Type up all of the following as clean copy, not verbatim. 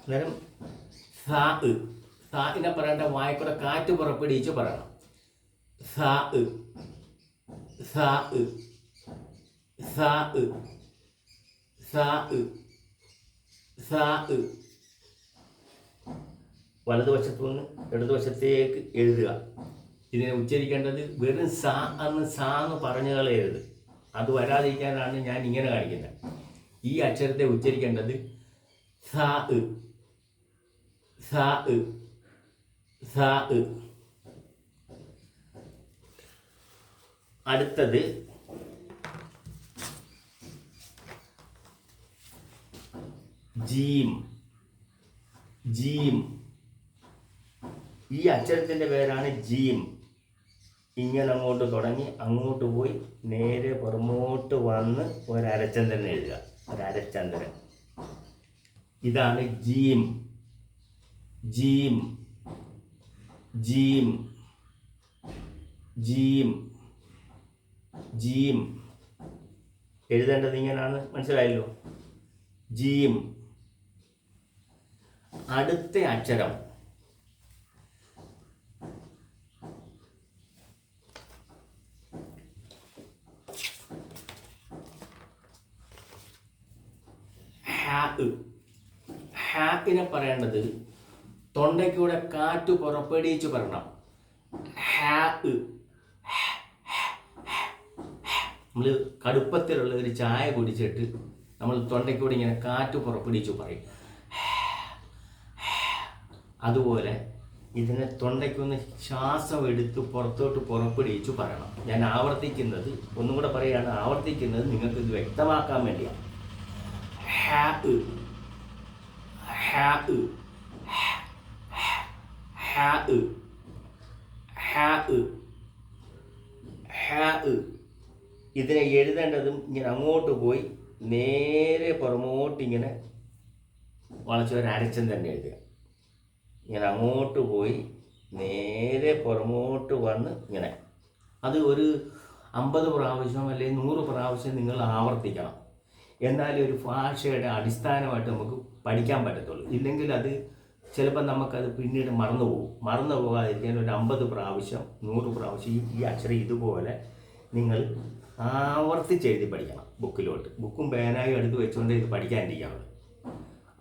അന്നേരം സാ സാഇനെ പറയേണ്ട വായിക്കൂടെ കാറ്റ് പുറപ്പെടുവിച്ച് പറയണം. സാ സാ സാ സാ സാ. വലതുവശത്തു നിന്ന് ഇടതുവശത്തേക്ക് എഴുതുക. ഇതിനെ ഉച്ചരിക്കേണ്ടത് വെറും സാ എന്ന് പറഞ്ഞു കളയരുത്. അത് വരാതിരിക്കാനാണ് ഞാൻ ഇങ്ങനെ കാണിക്കുന്നത്. ഈ അക്ഷരത്തെ ഉച്ചരിക്കേണ്ടത് സാ സാ സാ. അടുത്തത് ജീം. ജീം. ഈ അക്ഷരത്തിൻ്റെ പേരാണ് ജീം. ഇങ്ങനെ അങ്ങോട്ട് തുടങ്ങി അങ്ങോട്ട് പോയി നേരെ പുറമോട്ട് വന്ന് ഒരരച്ചന്ദ്രൻ എഴുതുക. ഒരരച്ചന്ദ്രൻ. ഇതാണ് ജീം. ജീം ജീം ജീം ജീം. എഴുതേണ്ടത് ഇങ്ങനെയാണ്. മനസ്സിലായല്ലോ? ജീം. അടുത്ത അക്ഷരം ഹാക്കിനെ പറയേണ്ടത് തൊണ്ടയ്ക്കൂടെ കാറ്റ് പുറപ്പെടുവിച്ച് പറയണം. നമ്മൾ കടുപ്പത്തിലുള്ള ഒരു ചായ കുടിച്ചിട്ട് നമ്മൾ തൊണ്ടയ്ക്കൂടെ ഇങ്ങനെ കാറ്റ് പുറപ്പെടുവിച്ച് പറയും. അതുപോലെ ഇതിനെ തൊണ്ടയ്ക്കൊന്ന് ശ്വാസം എടുത്ത് പുറത്തോട്ട് പുറപ്പെടുവിച്ച് പറയണം. ഞാൻ ആവർത്തിക്കുന്നത് ഒന്നും കൂടെ പറയുകയാണ്. ആവർത്തിക്കുന്നത് നിങ്ങൾക്ക് ഇത് വ്യക്തമാക്കാൻ വേണ്ടിയാണ്. ഇതിനെ എഴുതേണ്ടതും ഇങ്ങനെ അങ്ങോട്ട് പോയി നേരെ പുറമോട്ട് ഇങ്ങനെ വളച്ച് ഒരു അരച്ചൻ തന്നെ എഴുതുക. ഇങ്ങനെ അങ്ങോട്ട് പോയി നേരെ പുറമോട്ട് വന്ന് ഇങ്ങനെ. അത് ഒരു 50 പ്രാവശ്യം അല്ലെങ്കിൽ 100 പ്രാവശ്യം നിങ്ങൾ ആവർത്തിക്കണം. എന്നാലേ ഒരു ഭാഷയുടെ അടിസ്ഥാനമായിട്ട് നമുക്ക് പഠിക്കാൻ പറ്റത്തുള്ളൂ. ഇല്ലെങ്കിൽ അത് ചിലപ്പോൾ നമുക്കത് പിന്നീട് മറന്നു പോകും. മറന്നു പോകാതിരിക്കാൻ ഒരു 50 പ്രാവശ്യം 100 പ്രാവശ്യം ഈ അക്ഷരം ഇതുപോലെ നിങ്ങൾ ആവർത്തിച്ച് പഠിക്കണം. ബുക്കും പേനായും എടുത്ത് വെച്ചുകൊണ്ട് ഇത് പഠിക്കാനിരിക്കുകയാണ്.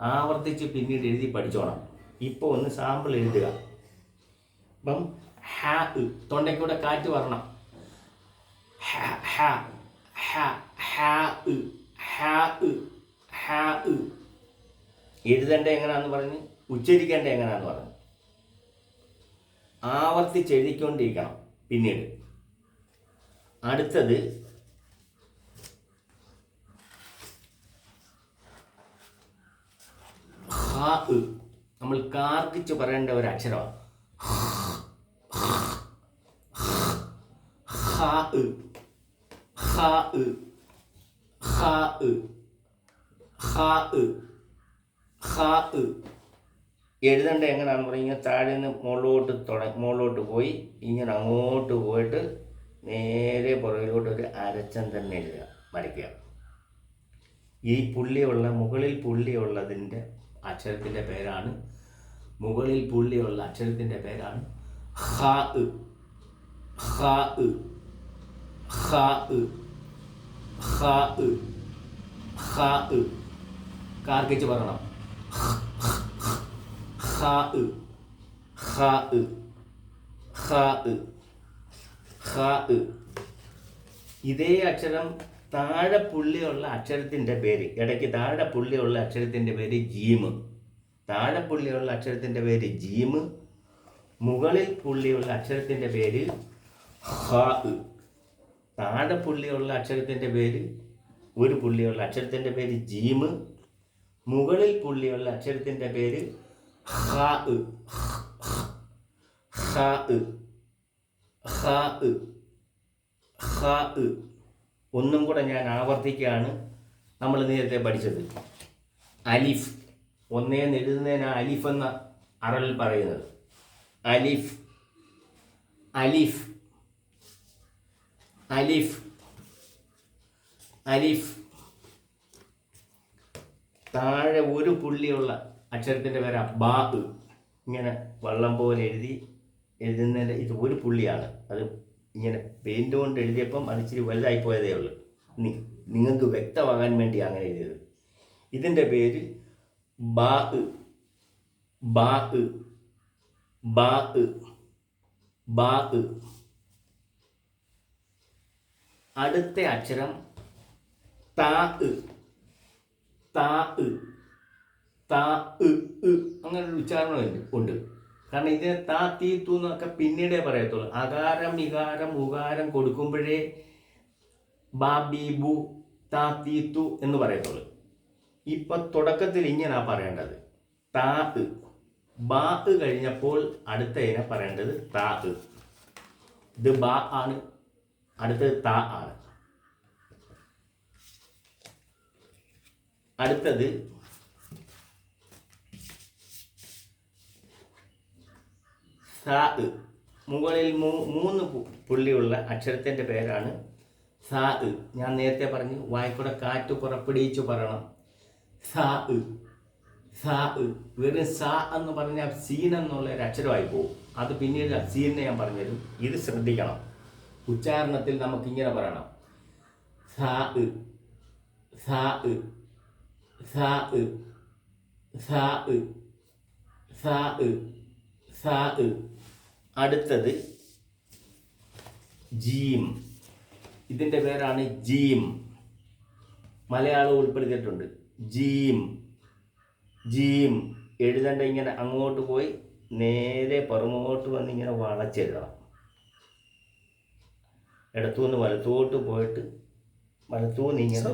ആവർത്തിച്ച് പിന്നീട് എഴുതി പഠിച്ചോണം. ഇപ്പോൾ ഒന്ന് സാമ്പിൾ എഴുതുക. അപ്പം തൊണ്ടയ്ക്കൂടെ കാറ്റ് വരണം. എഴുതേണ്ട എങ്ങനെയാണെന്ന് പറഞ്ഞ് ഉച്ചരിക്കേണ്ട എങ്ങനെയാണെന്ന് പറഞ്ഞു ആവർത്തിച്ച് എഴുതിക്കൊണ്ടിരിക്കണം. പിന്നീട് അടുത്തത് നമ്മൾ കാർക്കിച്ച് പറയേണ്ട ഒരു അക്ഷരമാണ്. എഴുതേണ്ട എങ്ങനെയാണെന്ന് പറഞ്ഞാൽ താഴെ നിന്ന് മുകളിലോട്ട് പോയി ഇങ്ങനെ അങ്ങോട്ട് പോയിട്ട് നേരെ പുറകിലോട്ട് ഒരു അരച്ചൻ തന്നെ എഴുതുക, വരയ്ക്കുക. ഈ മുകളിൽ പുള്ളിയുള്ളതിൻ്റെ അക്ഷരത്തിൻ്റെ പേരാണ് കാർക്കിച്ച് പറയണം. ഇതേ അക്ഷരം താഴെ പുള്ളിയുള്ള അക്ഷരത്തിൻ്റെ പേര്, ഇടയ്ക്ക് താഴെ പുള്ളിയുള്ള അക്ഷരത്തിൻ്റെ പേര് ജീം. താഴെ പുള്ളിയുള്ള അക്ഷരത്തിൻ്റെ പേര് ജീം. മുകളിൽ പുള്ളിയുള്ള അക്ഷരത്തിൻ്റെ പേര് ഹാ. താഴെ പുള്ളിയുള്ള അക്ഷരത്തിൻ്റെ പേര്, ഒരു പുള്ളിയുള്ള അക്ഷരത്തിൻ്റെ പേര് ജീം. മുകളിൽ പുള്ളിയുള്ള അക്ഷരത്തിൻ്റെ പേര് ഹാ. ഒന്നും കൂടെ ഞാൻ ആവർത്തിക്കുകയാണ്. നമ്മൾ നേരത്തെ പഠിച്ചത് അലിഫ്. ഒന്നേന്ന് എഴുതുന്നതിന് അലിഫ് എന്ന അറൽ പറയുന്നത്. അലിഫ് അലിഫ് അലിഫ് അലിഫ്. താഴെ ഒരു പുള്ളിയുള്ള അക്ഷരത്തിൻ്റെ പേരാ ബാ. ഇങ്ങനെ വള്ളം പോലെ എഴുതുന്നതിൻ്റെ ഇത് ഒരു പുള്ളിയാണ്. അത് ഇങ്ങനെ പെയിൻറ് കൊണ്ട് എഴുതിയപ്പം അത് ഇച്ചിരി വലുതായി പോയതേ ഉള്ളൂ. നിങ്ങൾക്ക് വ്യക്തമാകാൻ വേണ്ടി അങ്ങനെ എഴുതിയത്. ഇതിൻ്റെ പേര് ബാ. ബാ ബാ ബാ. അടുത്ത അക്ഷരം താ. താ താ അങ്ങനെ ഒരു ഉച്ചാരണം ഉണ്ട്. കാരണം ഇതിനെ താ തീ തൂ എന്നൊക്കെ പിന്നീടേ പറയത്തുള്ളൂ. അകാരം ഇകാരം ഉകാരം കൊടുക്കുമ്പോഴേ ബാ ബി ബു താ തീ തു എന്ന് പറയത്തുള്ളൂ. ഇപ്പം തുടക്കത്തിൽ ഇങ്ങനാ പറയേണ്ടത് താ. ബാ കഴിഞ്ഞപ്പോൾ അടുത്തതിനെ പറയേണ്ടത് താ. ഇത് ബാ ആണ്, അടുത്തത് താ ആണ്. അടുത്തത് സാ. മുകളിൽ 3 പുള്ളിയുള്ള അക്ഷരത്തിൻ്റെ പേരാണ് സാ. ഞാൻ നേരത്തെ പറഞ്ഞു വായിക്കൂടെ കാറ്റ് പുറപ്പെടുവിച്ചു പറയണം. സാ. സാ. വെറും സാ എന്ന് പറഞ്ഞാൽ സീൻ എന്നുള്ള ഒരു അക്ഷരമായി പോകും. അത് പിന്നീട് സീനെ ഞാൻ പറഞ്ഞുതരും. ഇത് ശ്രദ്ധിക്കണം. ഉച്ചാരണത്തിൽ നമുക്കിങ്ങനെ പറയണം. സാ സാ സാ സാ സാ സാ. അടുത്തത് ജീം. ഇതിൻ്റെ പേരാണ് ജീം. മലയാളം ഉൾപ്പെടുത്തിയിട്ടുണ്ട്. ജീം. ജീം എഴുതേണ്ട ഇങ്ങനെ അങ്ങോട്ട് പോയി നേരെ പുറമോട്ട് വന്ന് ഇങ്ങനെ വളച്ചെഴുതണം. ഇടത്തുനിന്ന് വലത്തോട്ട് പോയിട്ട് വലത്തുനിന്ന് ഇങ്ങനെ